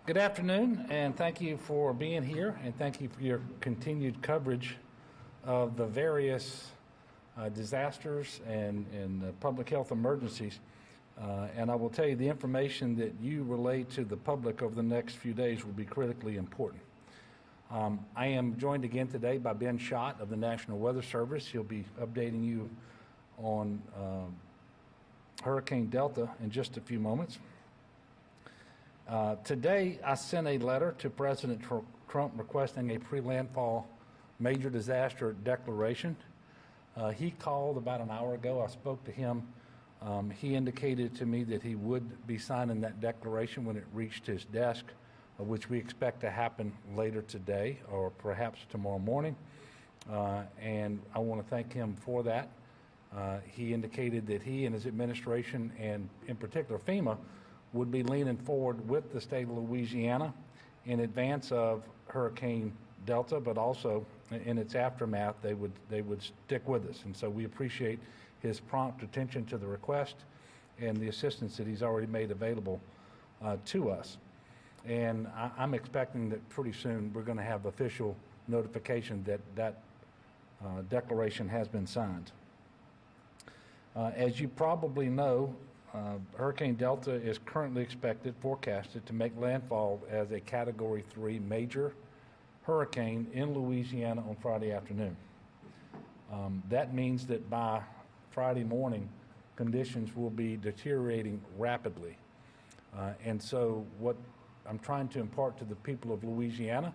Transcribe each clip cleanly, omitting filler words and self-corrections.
Good afternoon, and thank you for being here, and thank you for your continued coverage of the various disasters and public health emergencies. And I will tell you, the information that you relay to the public over the next few days will be critically important. I am joined again today by Ben Schott of the National Weather Service. He'll be updating you on Hurricane Delta in just a few moments. Today, I sent a letter to President Trump requesting a pre-landfall major disaster declaration. He called about an hour ago. I spoke to him. He indicated to me that he would be signing that declaration when it reached his desk, which we expect to happen later today or perhaps tomorrow morning. And I want to thank him for that. He indicated that he and his administration, and in particular FEMA, would be leaning forward with the state of Louisiana in advance of Hurricane Delta, but also in its aftermath, they would stick with us. And so we appreciate his prompt attention to the request and the assistance that he's already made available to us. And I'm expecting that pretty soon we're going to have official notification that that declaration has been signed. As you probably know, Hurricane Delta is currently forecasted to make landfall as a Category 3 major hurricane in Louisiana on Friday afternoon. That means that by Friday morning, conditions will be deteriorating rapidly. And so what I'm trying to impart to the people of Louisiana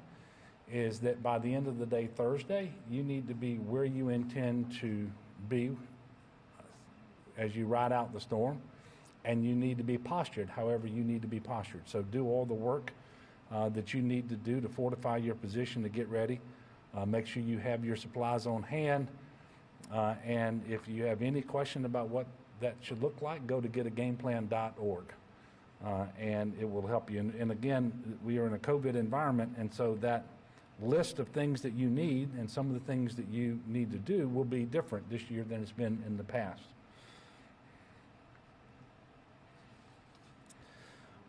is that by the end of the day Thursday, you need to be where you intend to be as you ride out the storm. And you need to be postured however you need to be postured. So do all the work that you need to do to fortify your position to get ready. Make sure you have your supplies on hand. And if you have any question about what that should look like, go to getagameplan.org. And it will help you. And again, we are in a COVID environment, and so that list of things that you need and some of the things that you need to do will be different this year than it's been in the past.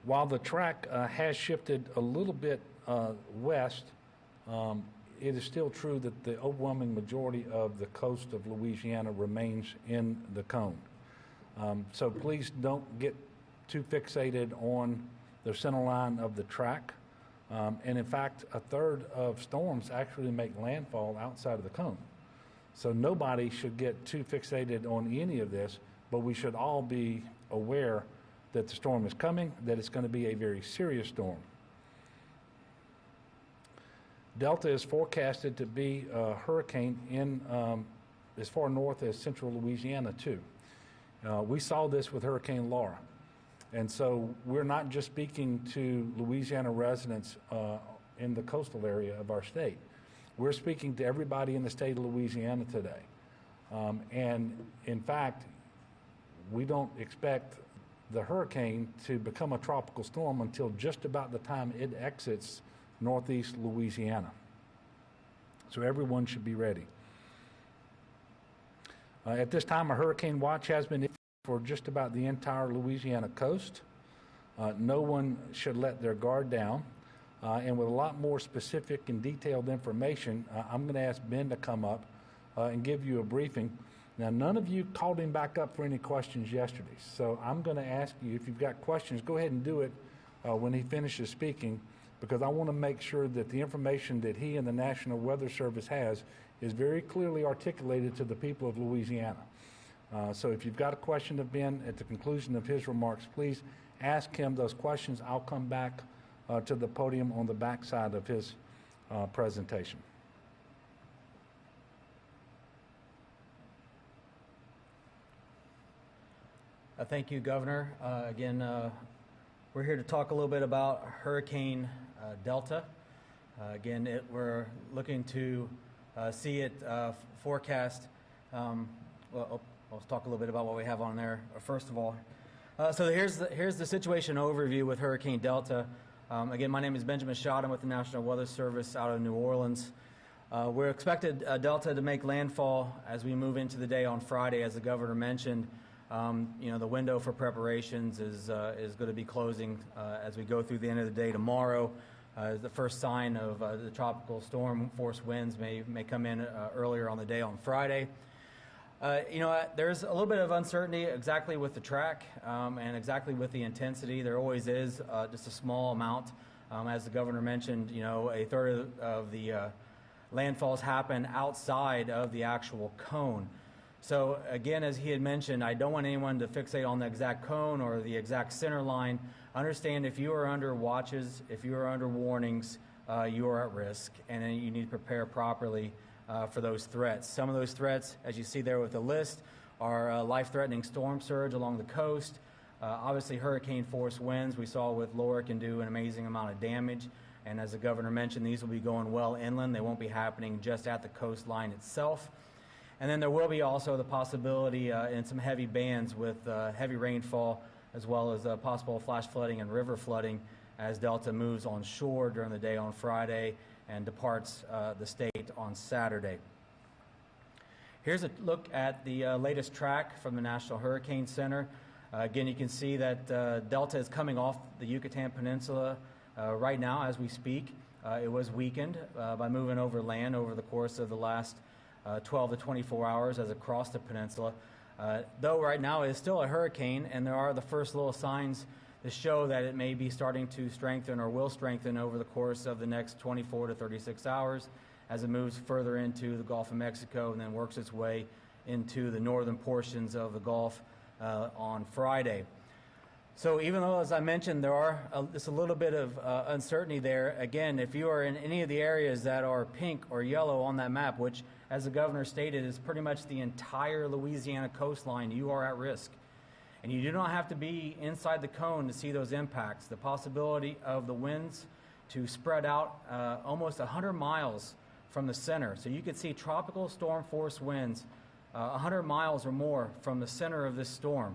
While the track has shifted a little bit west, it is still true that the overwhelming majority of the coast of Louisiana remains in the cone. So please don't get too fixated on the center line of the track. And in fact, a third of storms actually make landfall outside of the cone. So nobody should get too fixated on any of this, but we should all be aware that the storm is coming, that it's going to be a very serious storm. Delta is forecasted to be a hurricane in as far north as central Louisiana too. We saw this with Hurricane Laura. And so we're not just speaking to Louisiana residents in the coastal area of our state. We're speaking to everybody in the state of Louisiana today. And in fact, we don't expect the hurricane to become a tropical storm until just about the time it exits northeast Louisiana. So everyone should be ready. At this time, a hurricane watch has been issued for just about the entire Louisiana coast. No one should let their guard down. And with a lot more specific and detailed information, I'm going to ask Ben to come up and give you a briefing. Now, none of you called him back up for any questions yesterday, so I'm going to ask you, if you've got questions, go ahead and do it when he finishes speaking, because I want to make sure that the information that he and the National Weather Service has is very clearly articulated to the people of Louisiana. So if you've got a question of Ben at the conclusion of his remarks, please ask him those questions. I'll come back to the podium on the back side of his presentation. Thank you, Governor. Again, we're here to talk a little bit about Hurricane Delta. We're looking to see it forecast. Let's talk a little bit about what we have on there. First of all, so here's the situation overview with Hurricane Delta. Again, my name is Benjamin Schott. I'm with the National Weather Service out of New Orleans. We're expected Delta to make landfall as we move into the day on Friday, as the governor mentioned. The window for preparations is going to be closing as we go through the end of the day tomorrow. The first sign of the tropical storm force winds may come in earlier on the day on Friday. There's a little bit of uncertainty exactly with the track and exactly with the intensity. There always is just a small amount. As the governor mentioned, a third of the landfalls happen outside of the actual cone. So again, as he had mentioned, I don't want anyone to fixate on the exact cone or the exact center line. Understand if you are under watches, if you are under warnings, you are at risk, and then you need to prepare properly for those threats. Some of those threats, as you see there with the list, are life-threatening storm surge along the coast. Obviously, hurricane force winds we saw with Laura can do an amazing amount of damage. And as the governor mentioned, these will be going well inland. They won't be happening just at the coastline itself. And then there will be also the possibility in some heavy bands with heavy rainfall, as well as possible flash flooding and river flooding as Delta moves on shore during the day on Friday and departs the state on Saturday. Here's a look at the latest track from the National Hurricane Center. Again, you can see that Delta is coming off the Yucatan Peninsula right now as we speak. It was weakened by moving over land over the course of the last 12 to 24 hours as it crossed the peninsula. Though right now it is still a hurricane, and there are the first little signs to show that it may be starting to strengthen or will strengthen over the course of the next 24 to 36 hours as it moves further into the Gulf of Mexico and then works its way into the northern portions of the Gulf on Friday. So even though, as I mentioned, there are just a little bit of uncertainty there, again, if you are in any of the areas that are pink or yellow on that map, which, as the governor stated, is pretty much the entire Louisiana coastline, you are at risk. And you do not have to be inside the cone to see those impacts. The possibility of the winds to spread out almost 100 miles from the center. So you could see tropical storm force winds 100 miles or more from the center of this storm.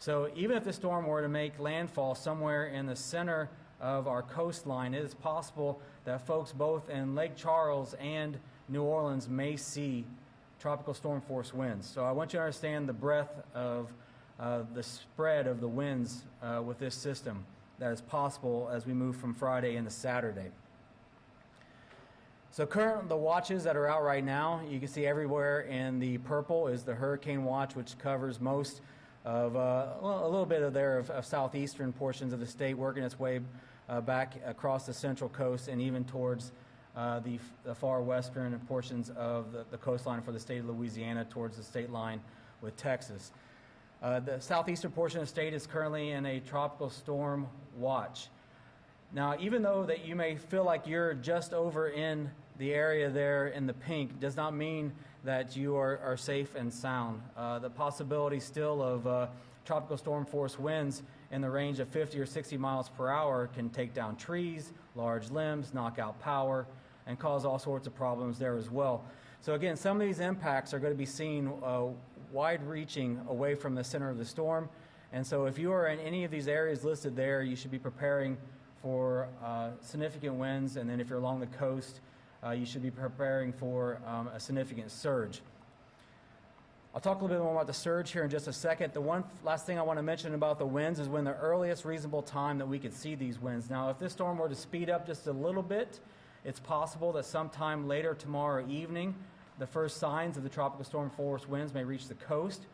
So even if the storm were to make landfall somewhere in the center of our coastline, it is possible that folks both in Lake Charles and New Orleans may see tropical storm force winds. So I want you to understand the breadth of the spread of the winds with this system that is possible as we move from Friday into Saturday. So the watches that are out right now, you can see everywhere in the purple is the hurricane watch, which covers most of a little bit of southeastern portions of the state, working its way back across the central coast and even towards the far western portions of the coastline for the state of Louisiana towards the state line with Texas. The southeastern portion of the state is currently in a tropical storm watch. Now, even though that you may feel like you're just over in the area there in the pink, does not mean that you are safe and sound. The possibility still of tropical storm force winds in the range of 50 or 60 miles per hour can take down trees, large limbs, knock out power, and cause all sorts of problems there as well. So again, some of these impacts are going to be seen wide-reaching away from the center of the storm. And so if you are in any of these areas listed there, you should be preparing for significant winds. And then if you're along the coast, you should be preparing for a significant surge. I'll talk a little bit more about the surge here in just a second. The one last thing I want to mention about the winds is when the earliest reasonable time that we could see these winds. Now, if this storm were to speed up just a little bit, it's possible that sometime later tomorrow evening, the first signs of the tropical storm force winds may reach the coast.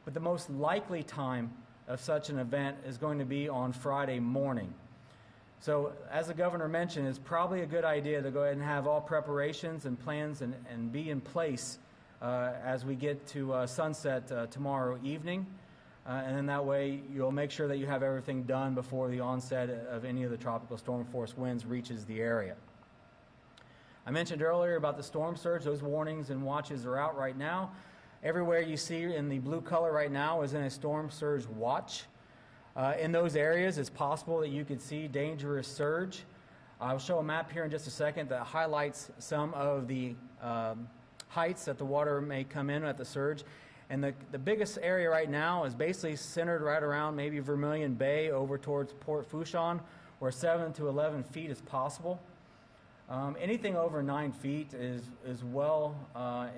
But the most likely time of such an event is going to be on Friday morning. So, as the governor mentioned, it's probably a good idea to go ahead and have all preparations and plans and be in place as we get to sunset tomorrow evening. And then that way you'll make sure that you have everything done before the onset of any of the tropical storm force winds reaches the area. I mentioned earlier about the storm surge. Those warnings and watches are out right now. Everywhere you see in the blue color right now is in a storm surge watch. In those areas, it's possible that you could see dangerous surge. I'll show a map here in just a second that highlights some of the heights that the water may come in at the surge. And the biggest area right now is basically centered right around maybe Vermilion Bay over towards Port Fourchon, where 7 to 11 feet is possible. Anything over 9 feet is well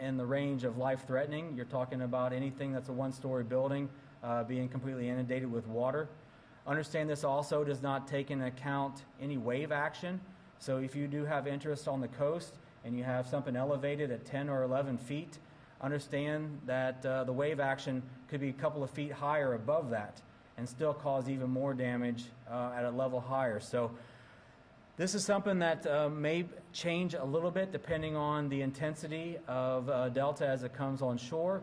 in the range of life-threatening. You're talking about anything that's a one-story building being completely inundated with water. Understand this also does not take into account any wave action. So if you do have interest on the coast and you have something elevated at 10 or 11 feet, understand that the wave action could be a couple of feet higher above that and still cause even more damage at a level higher. So this is something that may change a little bit depending on the intensity of delta as it comes on shore.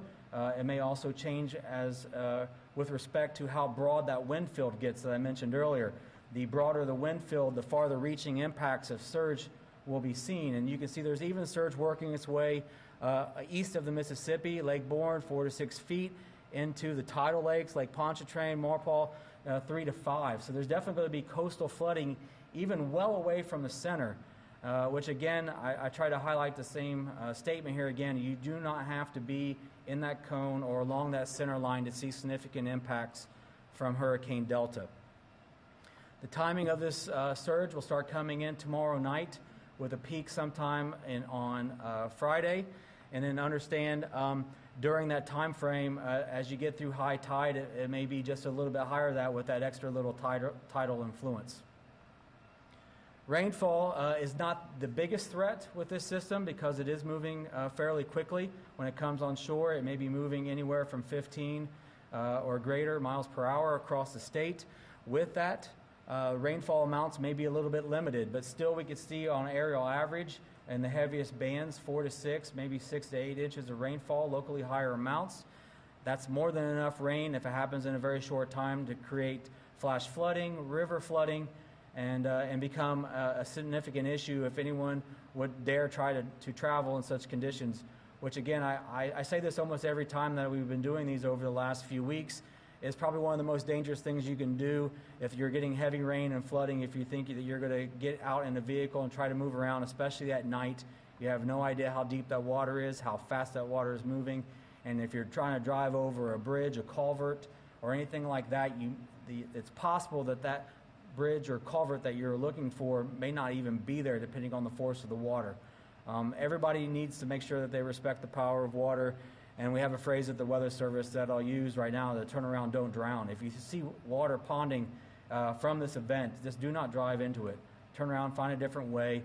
It may also change as with respect to how broad that wind field gets that I mentioned earlier. The broader the wind field, the farther reaching impacts of surge will be seen. And you can see there's even surge working its way east of the Mississippi, Lake Borgne, 4 to 6 feet, into the tidal lakes, Lake Pontchartrain, Maurepas, 3 to 5. So there's definitely going to be coastal flooding even well away from the center, which again, I try to highlight the same statement here again. You do not have to be in that cone or along that center line to see significant impacts from Hurricane Delta. The timing of this surge will start coming in tomorrow night with a peak sometime on Friday. And then understand during that time frame, as you get through high tide, it may be just a little bit higher than that with that extra little tidal influence. Rainfall is not the biggest threat with this system because it is moving fairly quickly. When it comes on shore, it may be moving anywhere from 15 or greater miles per hour across the state. With that, rainfall amounts may be a little bit limited, but still we could see on aerial average in the heaviest bands 4 to 6, maybe 6 to 8 inches of rainfall, locally higher amounts. That's more than enough rain if it happens in a very short time to create flash flooding, river flooding, and become a significant issue if anyone would dare try to travel in such conditions, which again, I say this almost every time that we've been doing these over the last few weeks. It's probably one of the most dangerous things you can do if you're getting heavy rain and flooding, if you think that you're going to get out in a vehicle and try to move around, especially at night. You have no idea how deep that water is, how fast that water is moving, and if you're trying to drive over a bridge, a culvert, or anything like that, it's possible that bridge or culvert that you're looking for may not even be there depending on the force of the water. Everybody needs to make sure that they respect the power of water, and we have a phrase at the Weather Service that I'll use right now, the turn around, don't drown. If you see water ponding from this event, just do not drive into it. Turn around, find a different way.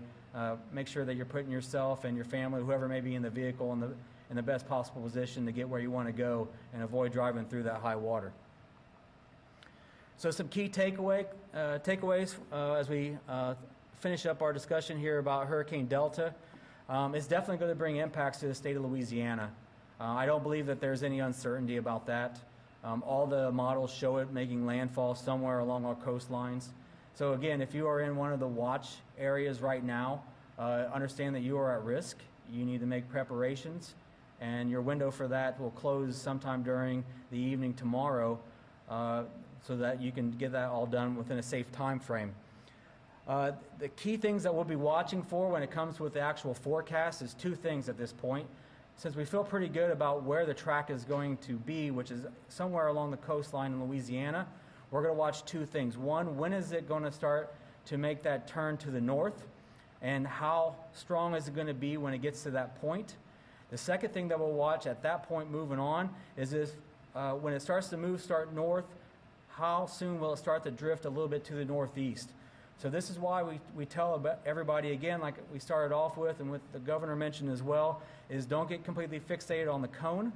Make sure that you're putting yourself and your family, whoever may be in the vehicle, in the best possible position to get where you want to go and avoid driving through that high water. So some key takeaways as we finish up our discussion here about Hurricane Delta. It's definitely going to bring impacts to the state of Louisiana. I don't believe that there's any uncertainty about that. All the models show it making landfall somewhere along our coastlines. So again, if you are in one of the watch areas right now, understand that you are at risk. You need to make preparations, and your window for that will close sometime during the evening tomorrow, so that you can get that all done within a safe time frame. The key things that we'll be watching for when it comes with the actual forecast is 2 things at this point. Since we feel pretty good about where the track is going to be, which is somewhere along the coastline in Louisiana, we're going to watch 2 things. One, when is it going to start to make that turn to the north? And how strong is it going to be when it gets to that point? The second thing that we'll watch at that point moving on is when it starts to start north, how soon will it start to drift a little bit to the northeast? So this is why we tell everybody, again, like we started off with and what the governor mentioned as well, is don't get completely fixated on the cone.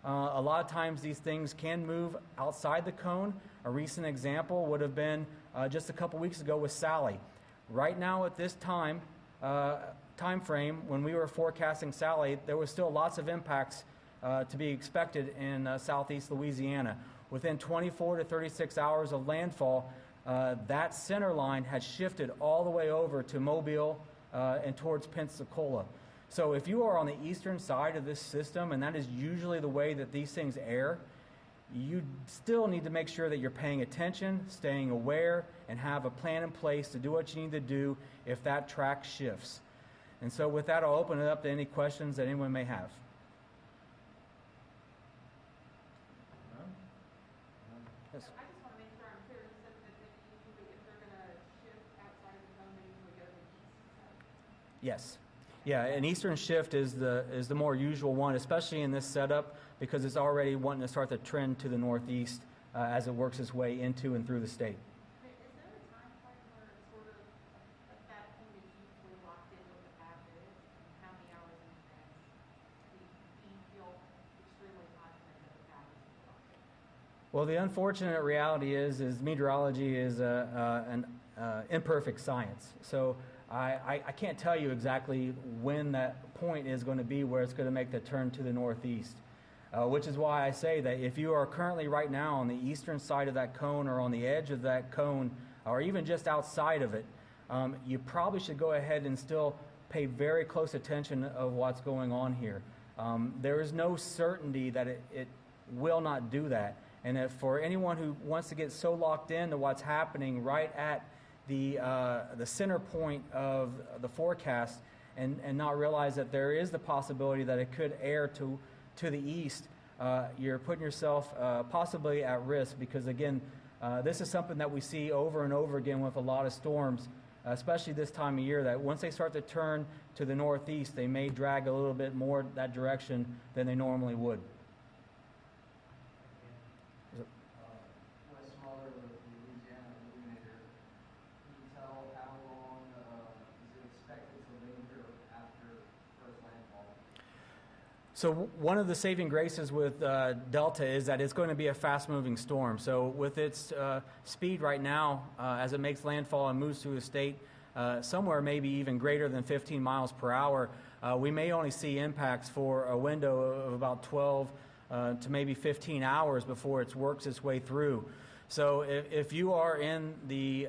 A lot of times these things can move outside the cone. A recent example would have been just a couple weeks ago with Sally. Right now at this time frame, when we were forecasting Sally, there was still lots of impacts to be expected in southeast Louisiana. Within 24 to 36 hours of landfall, that center line had shifted all the way over to Mobile and towards Pensacola. So if you are on the eastern side of this system, and that is usually the way that these things air, you still need to make sure that you're paying attention, staying aware, and have a plan in place to do what you need to do if that track shifts. And so with that, I'll open it up to any questions that anyone may have. Yes. I just want to make sure I'm clear. You said that usually if they're going to shift outside of the zone, they usually go to the east side. Yes. Yeah, an eastern shift is the more usual one, especially in this setup, because it's already wanting to start the trend to the northeast as it works its way into and through the state. Okay, is there a time frame where it's sort of at that point is usually locked in what the path is, and how many hours in advance do you feel extremely confident that the path is locked in? Well, the unfortunate reality is meteorology is an imperfect science. So I can't tell you exactly when that point is going to be where it's going to make the turn to the northeast, which is why I say that if you are currently right now on the eastern side of that cone or on the edge of that cone or even just outside of it, you probably should go ahead and still pay very close attention of what's going on here. There is no certainty that it will not do that. And if for anyone who wants to get so locked into what's happening right at the center point of the forecast and not realize that there is the possibility that it could err to the east, you're putting yourself possibly at risk because, again, this is something that we see over and over again with a lot of storms, especially this time of year, that once they start to turn to the northeast, they may drag a little bit more that direction than they normally would. Wes Smaller with the Louisiana Illuminator. Can you tell how long is it expected to linger after first landfall? So one of the saving graces with Delta is that it's going to be a fast-moving storm. So with its speed right now, as it makes landfall and moves through the state, somewhere maybe even greater than 15 miles per hour, we may only see impacts for a window of about 12 to maybe 15 hours before it works its way through. So if you are in the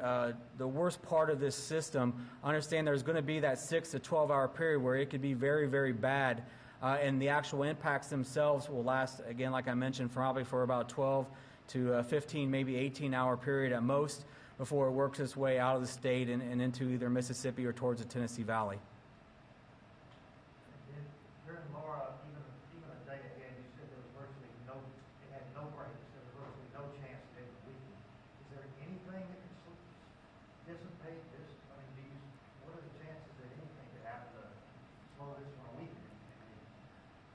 worst part of this system, understand there's going to be that 6 to 12 hour period where it could be very, very bad. And the actual impacts themselves will last, again, like I mentioned, probably for about 12 to 15, maybe 18-hour period at most before it works its way out of the state and into either Mississippi or towards the Tennessee Valley. During Laura, even a day ahead, you said there was virtually no, it had no breaks. There was virtually no chance that it would weaken. Is there anything that can dissipate this? I mean, what are the chances that anything could happen to slow this from weakening?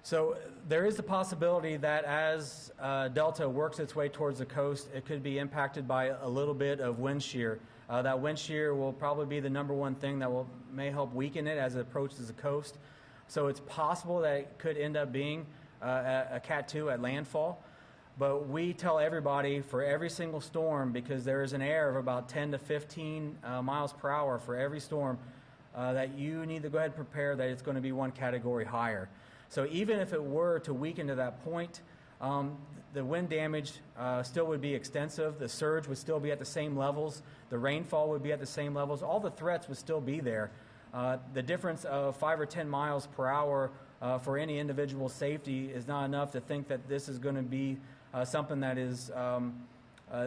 So there is the possibility that as Delta works its way towards the coast, it could be impacted by a little bit of wind shear. That wind shear will probably be the number one thing that may help weaken it as it approaches the coast. So it's possible that it could end up being a Cat 2 at landfall. But we tell everybody for every single storm, because there is an air of about 10 to 15 miles per hour for every storm, that you need to go ahead and prepare that it's going to be one category higher. So even if it were to weaken to that point, the wind damage still would be extensive. The surge would still be at the same levels. The rainfall would be at the same levels. All the threats would still be there. The difference of 5 or 10 miles per hour for any individual safety is not enough to think that this is going to be something that is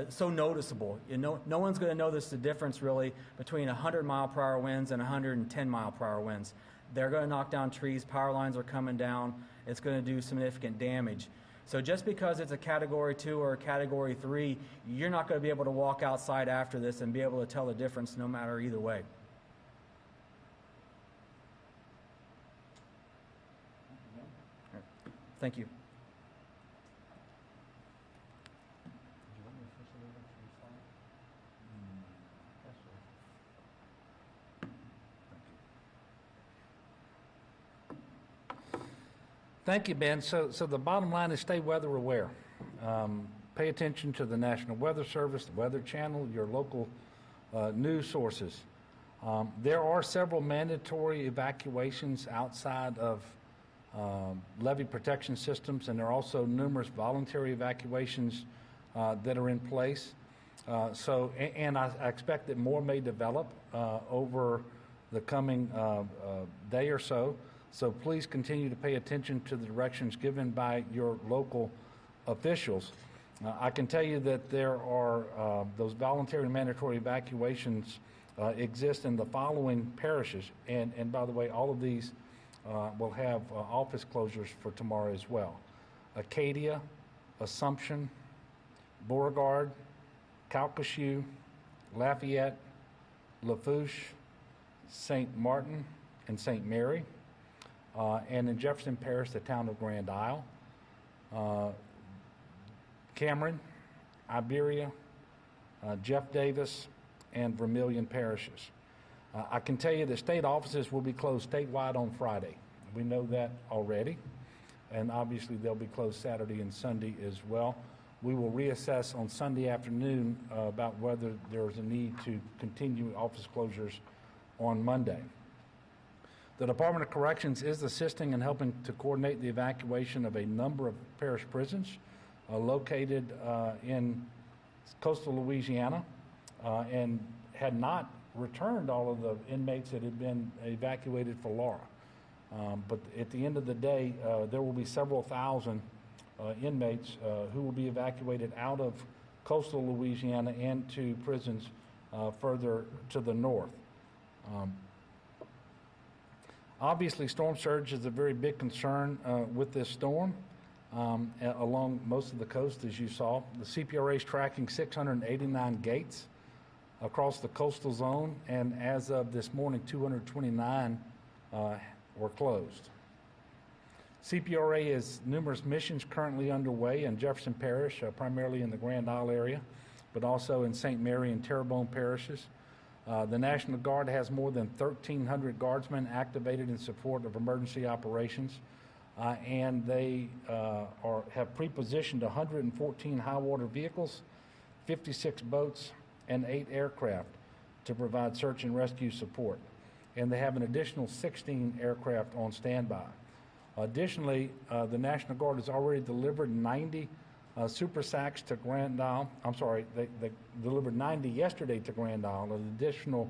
so noticeable. No one's going to notice the difference really between 100-mile-per-hour winds and 110-mile-per-hour winds. They're going to knock down trees, power lines are coming down, it's going to do significant damage. So just because it's a Category 2 or a Category 3, you're not going to be able to walk outside after this and be able to tell the difference no matter either way. Thank you. Thank you, Ben. So the bottom line is stay weather aware. Pay attention to the National Weather Service, the Weather Channel, your local news sources. There are several mandatory evacuations outside of levee protection systems, and there are also numerous voluntary evacuations that are in place. And I expect that more may develop over the coming day or so. So please continue to pay attention to the directions given by your local officials. I can tell you that there are those voluntary and mandatory evacuations exist in the following parishes. And by the way, all of these will have office closures for tomorrow as well. Acadia, Assumption, Beauregard, Calcasieu, Lafayette, Lafourche, St. Martin, and St. Mary, and in Jefferson Parish, the town of Grand Isle, Cameron, Iberia, Jeff Davis, and Vermilion parishes. I can tell you that state offices will be closed statewide on Friday. We know that already, and obviously they'll be closed Saturday and Sunday as well. We will reassess on Sunday afternoon about whether there's a need to continue office closures on Monday. The Department of Corrections is assisting and helping to coordinate the evacuation of a number of parish prisons located in coastal Louisiana and had not returned all of the inmates that had been evacuated for Laura. But at the end of the day, there will be several thousand inmates who will be evacuated out of coastal Louisiana and to prisons further to the north. Obviously, storm surge is a very big concern with this storm along most of the coast, as you saw. The CPRA is tracking 689 gates across the coastal zone, and as of this morning, 229 were closed. CPRA has numerous missions currently underway in Jefferson Parish, primarily in the Grand Isle area, but also in St. Mary and Terrebonne parishes. The National Guard has more than 1,300 guardsmen activated in support of emergency operations, and they have pre-positioned 114 high-water vehicles, 56 boats, and 8 aircraft to provide search and rescue support. And they have an additional 16 aircraft on standby. Additionally, the National Guard has already delivered 90 super sacks to Grand Isle. I'm sorry, they delivered 90 yesterday to Grand Isle, an additional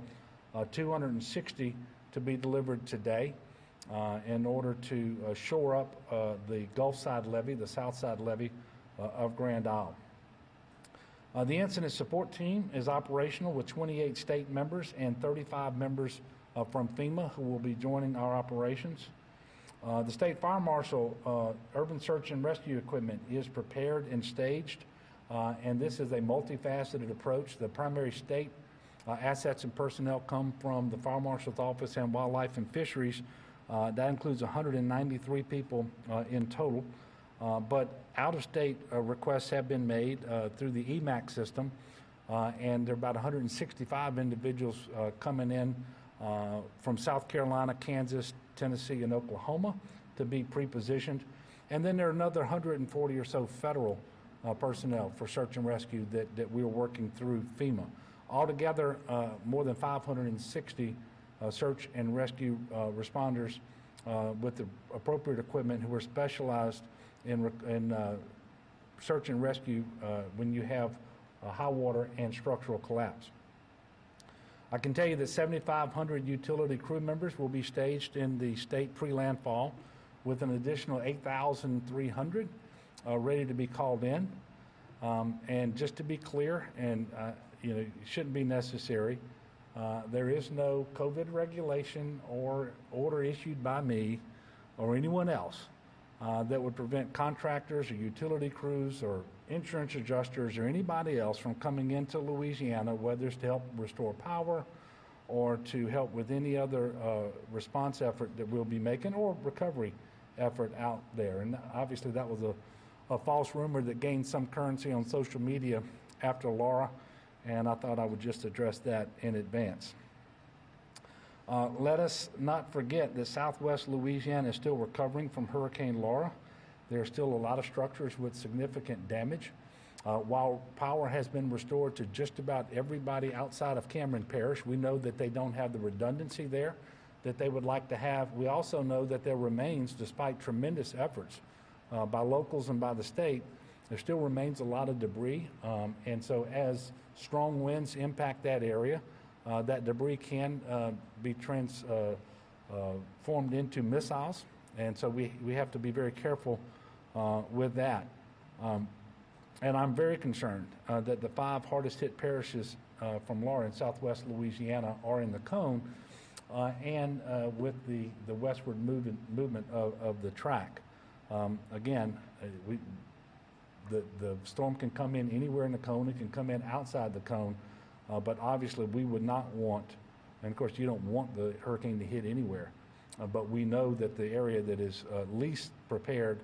260 to be delivered today in order to shore up the Gulf Side levee, the South Side levee of Grand Isle. The incident support team is operational with 28 state members and 35 members from FEMA who will be joining our operations. The State Fire Marshal urban search and rescue equipment is prepared and staged, and this is a multifaceted approach. The primary state assets and personnel come from the Fire Marshal's Office and Wildlife and Fisheries. That includes 193 people in total, but out-of-state requests have been made through the EMAC system, and there are about 165 individuals coming in from South Carolina, Kansas, Tennessee, and Oklahoma to be pre-positioned. And then there are another 140 or so federal personnel for search and rescue that we're working through FEMA. Altogether, more than 560 search and rescue responders with the appropriate equipment who are specialized in search and rescue when you have high water and structural collapse. I can tell you that 7,500 utility crew members will be staged in the state pre-landfall with an additional 8,300 ready to be called in. And just to be clear, and it shouldn't be necessary, there is no COVID regulation or order issued by me or anyone else that would prevent contractors or utility crews or insurance adjusters or anybody else from coming into Louisiana, whether it's to help restore power or to help with any other response effort that we'll be making or recovery effort out there. And obviously that was a false rumor that gained some currency on social media after Laura, and I thought I would just address that in advance. Let us not forget that Southwest Louisiana is still recovering from Hurricane Laura. There are still a lot of structures with significant damage. While power has been restored to just about everybody outside of Cameron Parish, we know that they don't have the redundancy there that they would like to have. We also know that there remains, despite tremendous efforts by locals and by the state, there still remains a lot of debris. And so as strong winds impact that area, that debris can be transformed into missiles. And so we have to be very careful with that. And I'm very concerned that the 5 hardest hit parishes from Laura in southwest Louisiana are in the cone and with the westward movement of the track. Again, the storm can come in anywhere in the cone. It can come in outside the cone. But obviously we would not want, and of course you don't want the hurricane to hit anywhere, but we know that the area that is least prepared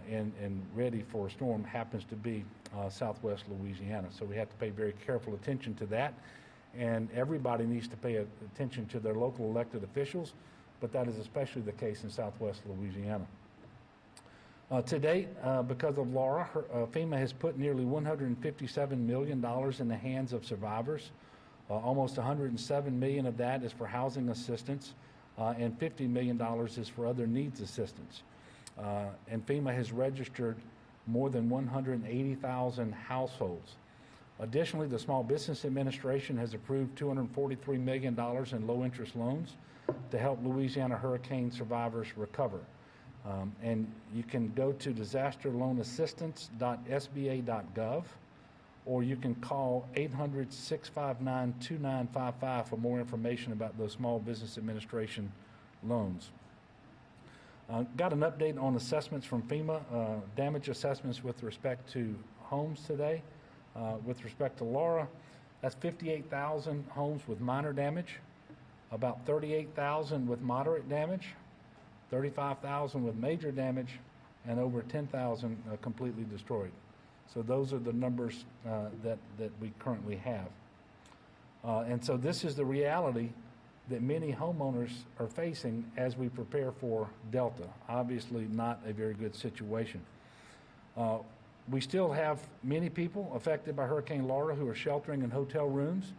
and ready for a storm happens to be southwest Louisiana. So we have to pay very careful attention to that, and everybody needs to pay attention to their local elected officials, but that is especially the case in southwest Louisiana. To date, because of Laura, FEMA has put nearly $157 million in the hands of survivors. Almost $107 million of that is for housing assistance, and $50 million is for other needs assistance. And FEMA has registered more than 180,000 households. Additionally, the Small Business Administration has approved $243 million in low-interest loans to help Louisiana hurricane survivors recover. And you can go to disasterloanassistance.sba.gov, or you can call 800-659-2955 for more information about those Small Business Administration loans. Got an update on assessments from FEMA, damage assessments with respect to homes today. With respect to Laura, that's 58,000 homes with minor damage, about 38,000 with moderate damage, 35,000 with major damage, and over 10,000 completely destroyed. So those are the numbers that we currently have. And so this is the reality that many homeowners are facing as we prepare for Delta. Obviously not a very good situation. We still have many people affected by Hurricane Laura who are sheltering in hotel rooms.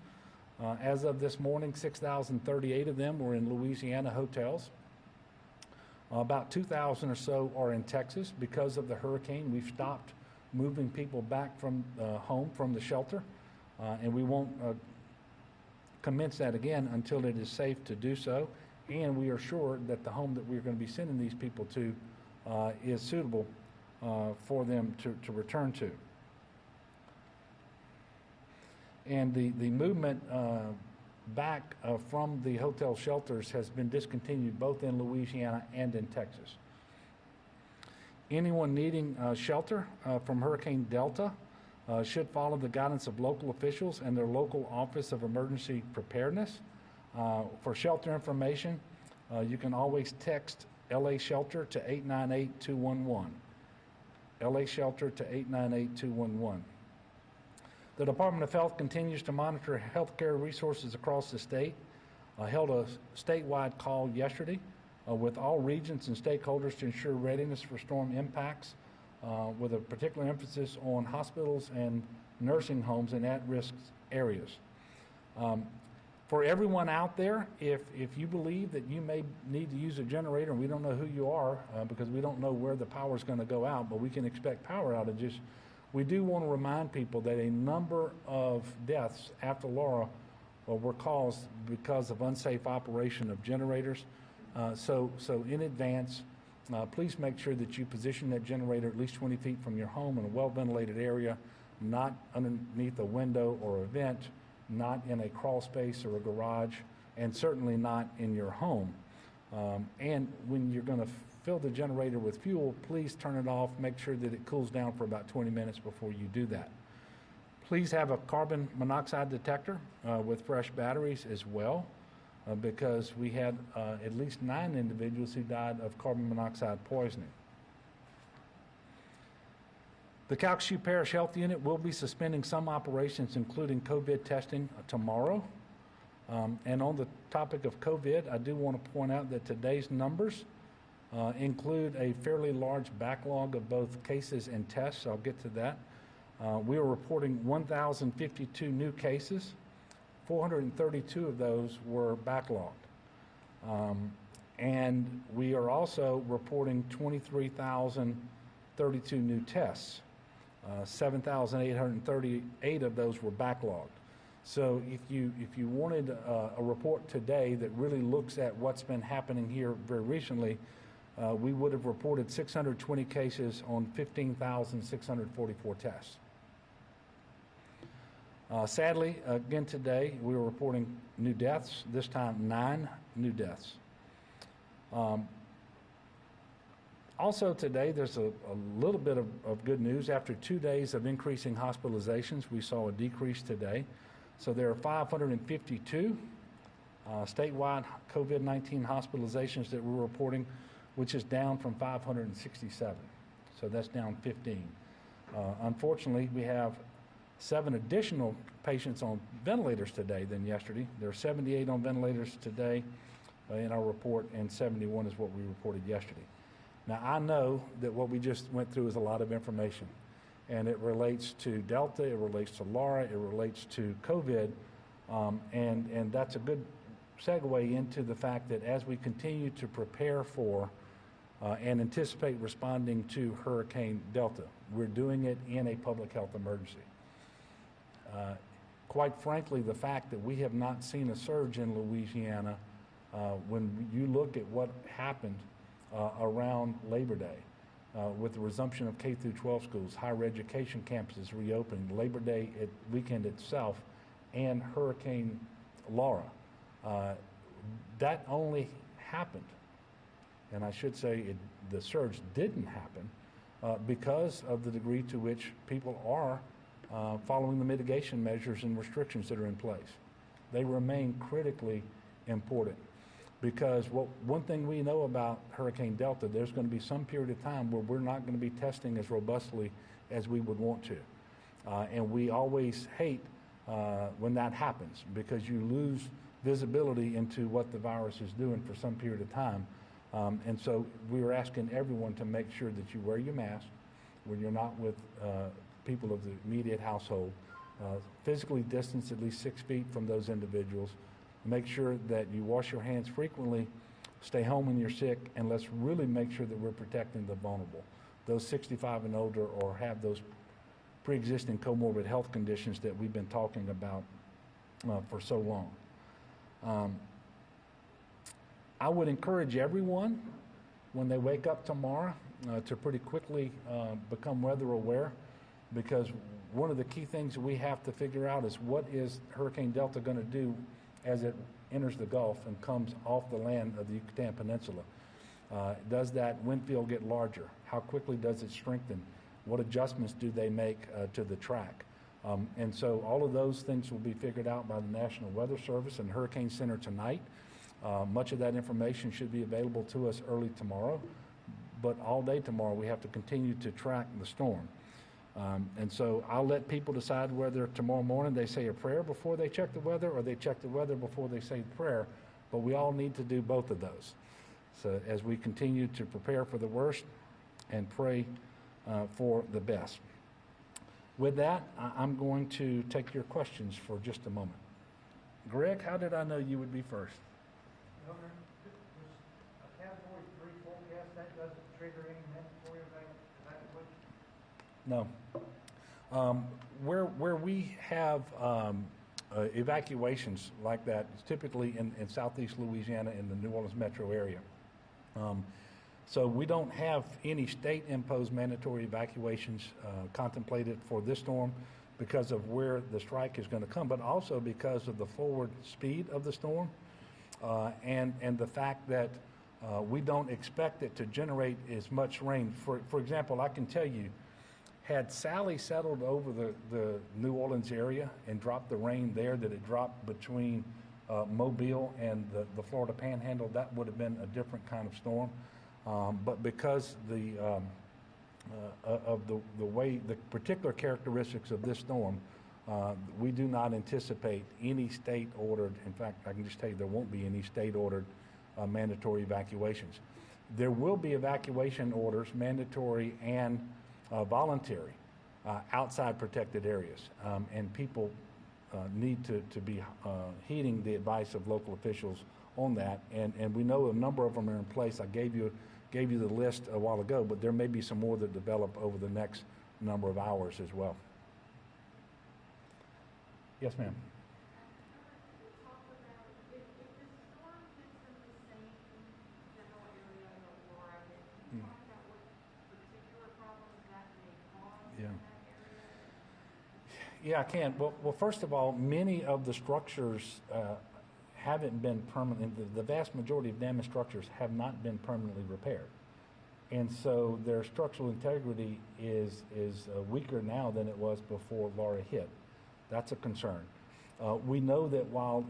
As of this morning, 6,038 of them were in Louisiana hotels. About 2,000 or so are in Texas. Because of the hurricane, we've stopped moving people back from home from the shelter, and we won't commence that again until it is safe to do so, and we are sure that the home that we're going to be sending these people to is suitable for them to return to. And the movement back from the hotel shelters has been discontinued both in Louisiana and in Texas. Anyone needing shelter from Hurricane Delta should follow the guidance of local officials and their local Office of Emergency Preparedness. For shelter information, you can always text LA Shelter to 898-211. LA Shelter to 898-211. The Department of Health continues to monitor healthcare resources across the state. Held a statewide call yesterday with all regions and stakeholders to ensure readiness for storm impacts, with a particular emphasis on hospitals and nursing homes in at-risk areas. For everyone out there, if you believe that you may need to use a generator, and we don't know who you are because we don't know where the power is going to go out, but we can expect power outages, we do want to remind people that a number of deaths after Laura were caused because of unsafe operation of generators. So in advance, please make sure that you position that generator at least 20 feet from your home in a well-ventilated area, not underneath a window or a vent, not in a crawl space or a garage, and certainly not in your home. And when you're going to fill the generator with fuel, please turn it off. Make sure that it cools down for about 20 minutes before you do that. Please have a carbon monoxide detector with fresh batteries as well, because we had at least 9 individuals who died of carbon monoxide poisoning. The Calcasieu Parish Health Unit will be suspending some operations, including COVID testing, tomorrow. And on the topic of COVID, I do want to point out that today's numbers include a fairly large backlog of both cases and tests. I'll get to that. We are reporting 1,052 new cases. 432 of those were backlogged. And we are also reporting 23,032 new tests. 7,838 of those were backlogged. So if you wanted a report today that really looks at what's been happening here very recently, we would have reported 620 cases on 15,644 tests. Sadly, again today, we were reporting new deaths, this time 9 new deaths. Also today, there's a little bit of good news. After 2 days of increasing hospitalizations, we saw a decrease today. So there are 552 Statewide COVID-19 hospitalizations that we're reporting, which is down from 567. So that's down 15. Unfortunately, we have 7 additional patients on ventilators today than yesterday. There are 78 on ventilators today in our report, and 71 is what we reported yesterday. Now, I know that what we just went through is a lot of information, and it relates to Delta, it relates to Laura, it relates to COVID, and that's a good segue into the fact that as we continue to prepare for and anticipate responding to Hurricane Delta, we're doing it in a public health emergency. Quite frankly, the fact that we have not seen a surge in Louisiana, when you look at what happened around Labor Day, with the resumption of K through 12 schools, higher education campuses reopening, Labor Day weekend itself, and Hurricane Laura, that only happened, and I should say the surge didn't happen because of the degree to which people are following the mitigation measures and restrictions that are in place. They remain critically important because one thing we know about Hurricane Delta, there's going to be some period of time where we're not going to be testing as robustly as we would want to. And we always hate when that happens because you lose visibility into what the virus is doing for some period of time. And so we are asking everyone to make sure that you wear your mask when you're not with people of the immediate household. Physically distance at least 6 feet from those individuals. Make sure that you wash your hands frequently, stay home when you're sick, and let's really make sure that we're protecting the vulnerable. Those 65 and older or have those pre-existing comorbid health conditions that we've been talking about for so long. I would encourage everyone when they wake up tomorrow to pretty quickly become weather aware, because one of the key things that we have to figure out is what is Hurricane Delta going to do as it enters the Gulf and comes off the land of the Yucatan Peninsula. Does that wind field get larger? How quickly does it strengthen? What adjustments do they make to the track? And so all of those things will be figured out by the National Weather Service and Hurricane Center tonight. Much of that information should be available to us early tomorrow, but all day tomorrow we have to continue to track the storm. And so I'll let people decide whether tomorrow morning they say a prayer before they check the weather or they check the weather before they say the prayer, but we all need to do both of those. So as we continue to prepare for the worst and pray for the best. With that, I'm going to take your questions for just a moment. Greg, how did I know you would be first? Governor, was a Category 3 forecast, that doesn't trigger any mandatory evacuation? No. Where we have evacuations like that, it's typically in southeast Louisiana in the New Orleans metro area. So we don't have any state-imposed mandatory evacuations contemplated for this storm because of where the strike is going to come, but also because of the forward speed of the storm and the fact that we don't expect it to generate as much rain. For example, I can tell you, had Sally settled over the New Orleans area and dropped the rain there that it dropped between Mobile and the Florida Panhandle, that would have been a different kind of storm. But because of the way, the particular characteristics of this storm, we do not anticipate any state-ordered, in fact, I can just tell you there won't be any state-ordered mandatory evacuations. There will be evacuation orders, mandatory and voluntary, outside protected areas, and people need to be heeding the advice of local officials on that, and we know a number of them are in place. I gave you the list a while ago, but there may be some more that develop over the next number of hours as well. Yes, ma'am. Yeah, I can. Well, first of all, many of the structures haven't been permanent. The vast majority of damaged structures have not been permanently repaired, and so their structural integrity is weaker now than it was before Laura hit. That's a concern. We know that while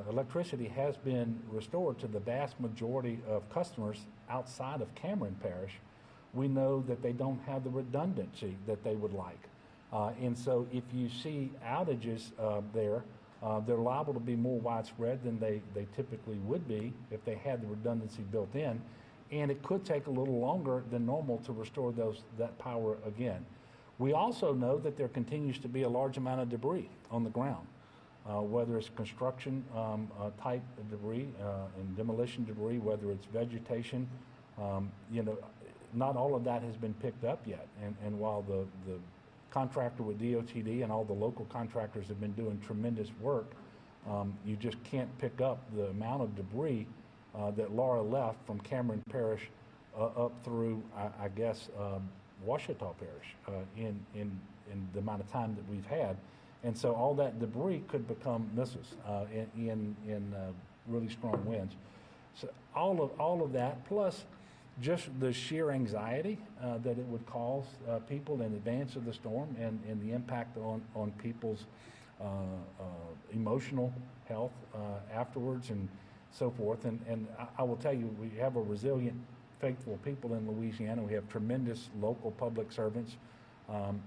electricity has been restored to the vast majority of customers outside of Cameron Parish, we know that they don't have the redundancy that they would like. And so if you see outages there, they're liable to be more widespread than they typically would be if they had the redundancy built in. And it could take a little longer than normal to restore that power again. We also know that there continues to be a large amount of debris on the ground, whether it's construction type debris and demolition debris, whether it's vegetation. Not all of that has been picked up yet. And while the contractor with DOTD and all the local contractors have been doing tremendous work, you just can't pick up the amount of debris that Laura left from Cameron Parish up through, I guess, Ouachita Parish in the amount of time that we've had. And so all that debris could become missiles in really strong winds. So all of that, plus just the sheer anxiety that it would cause people in advance of the storm and the impact on people's emotional health afterwards and so forth. And I will tell you, we have a resilient, faithful people in Louisiana. We have tremendous local public servants,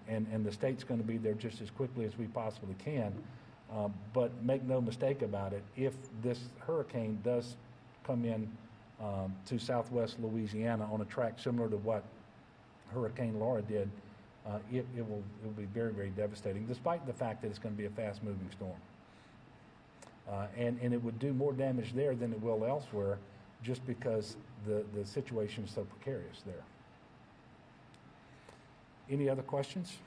and the state's going to be there just as quickly as we possibly can. But make no mistake about it, if this hurricane does come in to southwest Louisiana on a track similar to what Hurricane Laura did, it will be very, very devastating, despite the fact that it's going to be a fast-moving storm. And it would do more damage there than it will elsewhere, just because the situation is so precarious there. Any other questions?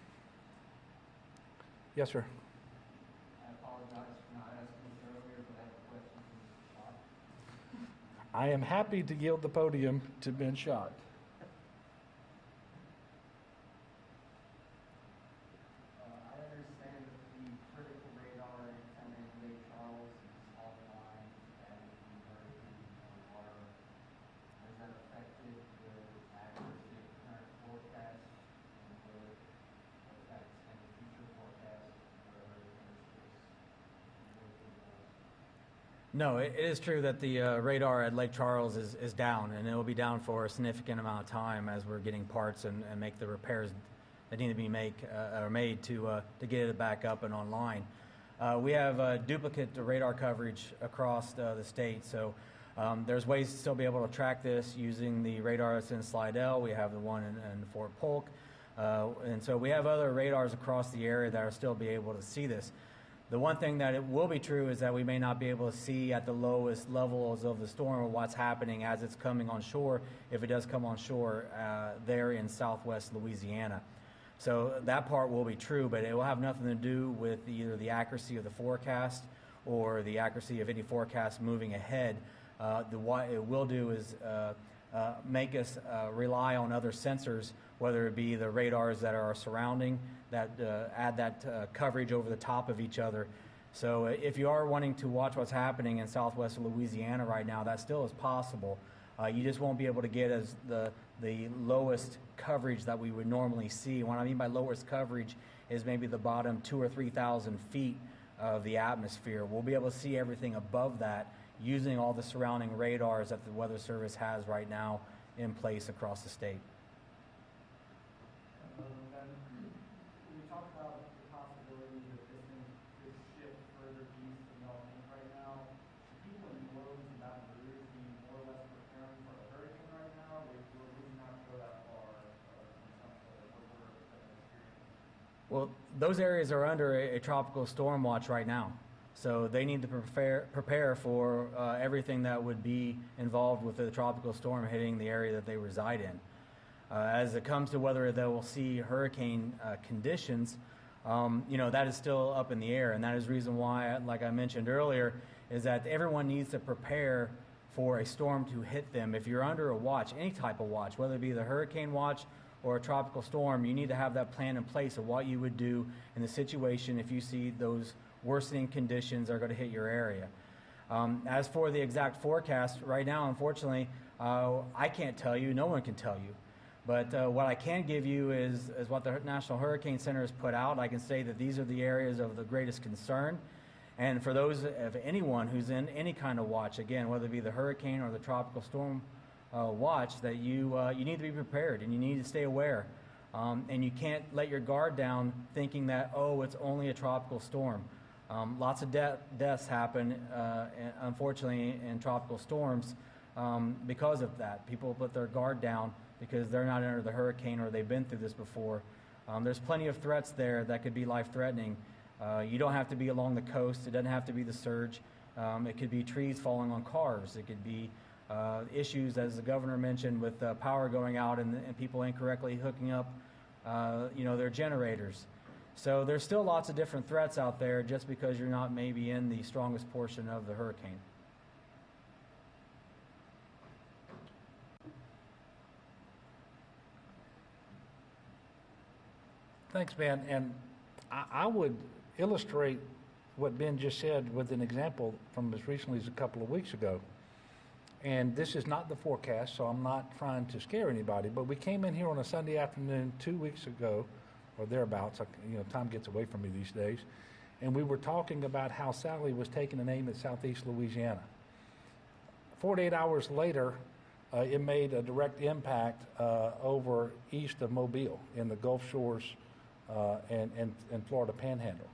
Yes, sir. I apologize for not asking this earlier, but I have a question from Mr. Schott. I am happy to yield the podium to Ben Schott. I understand that the critical radar antenna in Lake Charles is offline and the hurricane water. Has that affected the accuracy of current forecast, and will it affect any future forecast for hurricanes? No, it is true that the radar at Lake Charles is down, and it will be down for a significant amount of time as we're getting parts and make the repairs that need to be made to get it back up and online. We have duplicate radar coverage across the state, so there's ways to still be able to track this using the radar that's in Slidell. We have the one in Fort Polk, and so we have other radars across the area that are still be able to see this. The one thing that it will be true is that we may not be able to see at the lowest levels of the storm or what's happening as it's coming on shore, if it does come on shore there in southwest Louisiana. So that part will be true, but it will have nothing to do with either the accuracy of the forecast or the accuracy of any forecast moving ahead. What it will do is make us rely on other sensors, whether it be the radars that are surrounding, that add that coverage over the top of each other. So if you are wanting to watch what's happening in southwest Louisiana right now, that still is possible. You just won't be able to get as the lowest coverage that we would normally see. What I mean by lowest coverage is maybe the bottom 2,000 or 3,000 feet of the atmosphere. We'll be able to see everything above that using all the surrounding radars that the Weather Service has right now in place across the state. We talked about the possibility that this thing could shift further east than y'all think right now. Should people in New Orleans and Baton Rouge be more or less preparing for a hurricane right now? Will we not go that far from what we're experiencing? Well, those areas are under a tropical storm watch right now. So they need to prepare for everything that would be involved with the tropical storm hitting the area that they reside in. As it comes to whether they will see hurricane conditions, that is still up in the air. And that is the reason why, like I mentioned earlier, is that everyone needs to prepare for a storm to hit them. If you're under a watch, any type of watch, whether it be the hurricane watch or a tropical storm, you need to have that plan in place of what you would do in the situation if you see those worsening conditions are going to hit your area. As for the exact forecast, right now, unfortunately, I can't tell you. No one can tell you. But what I can give you is what the National Hurricane Center has put out. I can say that these are the areas of the greatest concern. And for those of anyone who's in any kind of watch, again, whether it be the hurricane or the tropical storm watch, that you need to be prepared and you need to stay aware. And you can't let your guard down thinking that, oh, it's only a tropical storm. Lots of deaths happen, unfortunately, in tropical storms because of that. People put their guard down because they're not under the hurricane or they've been through this before. There's plenty of threats there that could be life-threatening. You don't have to be along the coast. It doesn't have to be the surge. It could be trees falling on cars. It could be issues, as the governor mentioned, with power going out and people incorrectly hooking up their generators. So there's still lots of different threats out there just because you're not maybe in the strongest portion of the hurricane. Thanks, Ben. And I would illustrate what Ben just said with an example from as recently as a couple of weeks ago. And this is not the forecast, so I'm not trying to scare anybody, but we came in here on a Sunday afternoon 2 weeks ago, or thereabouts. Time gets away from me these days. And we were talking about how Sally was taking an aim at southeast Louisiana. 48 hours later, it made a direct impact over east of Mobile in the Gulf Shores and Florida Panhandle.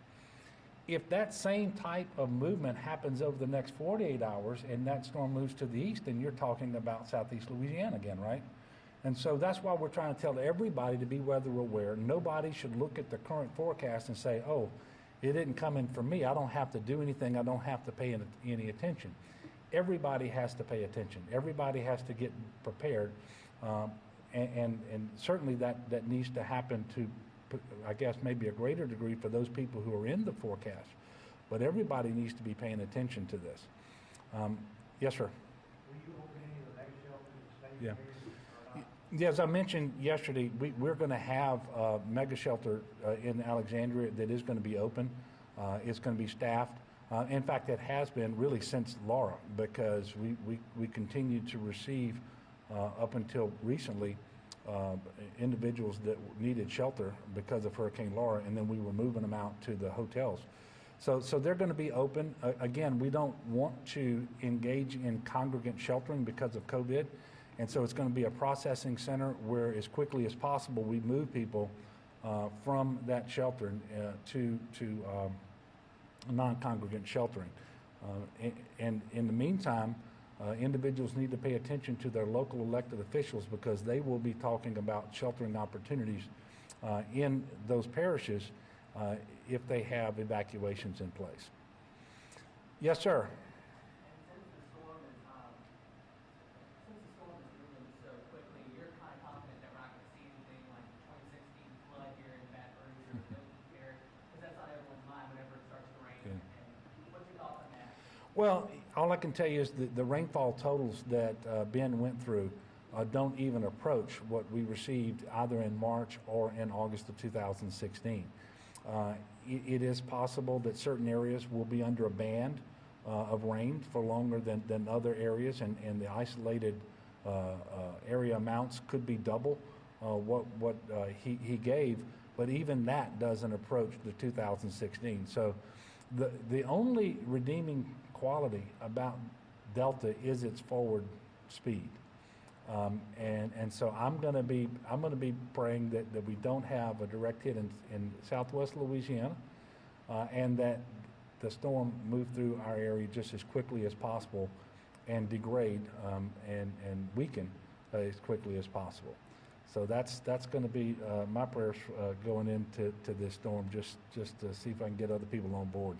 If that same type of movement happens over the next 48 hours and that storm moves to the east, then you're talking about southeast Louisiana again, right? And so that's why we're trying to tell everybody to be weather aware. Nobody should look at the current forecast and say, oh, it didn't come in for me. I don't have to do anything. I don't have to pay any attention. Everybody has to pay attention. Everybody has to get prepared. And certainly that needs to happen to, I guess, maybe a greater degree for those people who are in the forecast. But everybody needs to be paying attention to this. Yes, sir. Will you open any of the mega shelters in the state Yeah. areas or not? Yeah, as I mentioned yesterday, we're going to have a mega shelter in Alexandria that is going to be open. It's going to be staffed. In fact, it has been really since Laura, because we continued to receive, up until recently, individuals that needed shelter because of Hurricane Laura, and then we were moving them out to the hotels. So they're going to be open. Again, we don't want to engage in congregant sheltering because of COVID, and so it's going to be a processing center where, as quickly as possible, we move people from that shelter to non-congregant sheltering. And in the meantime, individuals need to pay attention to their local elected officials, because they will be talking about sheltering opportunities in those parishes if they have evacuations in place. Yes, sir. And since the storm is moving so quickly, you're kind of confident that we're not going to see anything like the 2016 flood here in Baton Rouge or the Milton area, because that's on everyone's mind whenever it starts to rain. Yeah. And what's your thoughts on that? Well, all I can tell you is the rainfall totals that Ben went through don't even approach what we received either in March or in August of 2016. It is possible that certain areas will be under a band of rain for longer than other areas, and the isolated area amounts could be double what he gave, but even that doesn't approach the 2016. So the only redeeming quality about Delta is its forward speed. And so I'm going to be praying that we don't have a direct hit in southwest Louisiana, and that the storm move through our area just as quickly as possible and degrade and weaken as quickly as possible. So that's going to be my prayers going into this storm, just to see if I can get other people on board.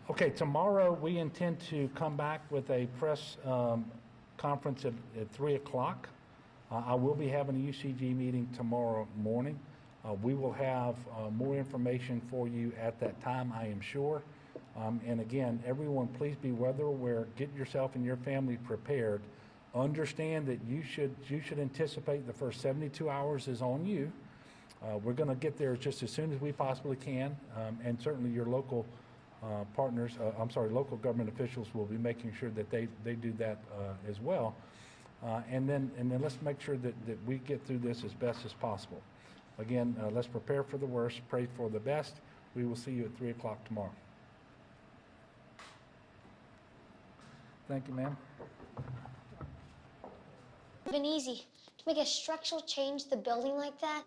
Okay, tomorrow we intend to come back with a press conference at 3 o'clock. I will be having a UCG meeting tomorrow morning. We will have more information for you at that time, I am sure. And again, everyone, please be weather aware. Get yourself and your family prepared. Understand that you should anticipate the first 72 hours is on you. We're going to get there just as soon as we possibly can, and certainly your local local government officials will be making sure that they do that as well. And then let's make sure that we get through this as best as possible. Again, let's prepare for the worst, pray for the best. We will see you at 3 o'clock tomorrow. Thank you, ma'am. Been easy to make a structural change to the building like that.